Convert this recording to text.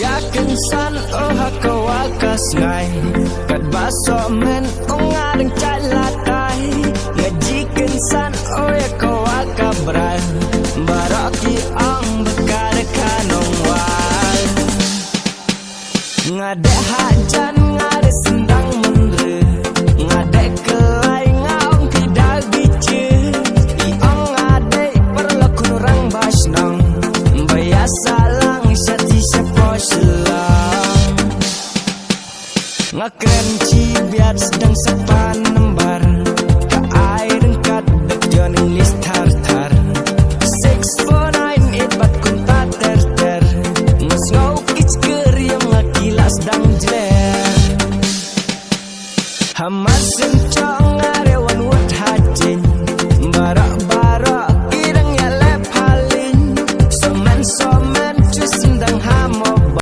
Jaken san oh hakawakas ngai kat baso men ongadeng calatai ngajiken san oh ya kawaka bral baraki ang bekar kanong wal ngade hajan ngade sendang mendre ngade kelai ngaong tidak bice iong ngade perlakun rang basnang biasa lang syati selang ngakren cibiat sedang sepan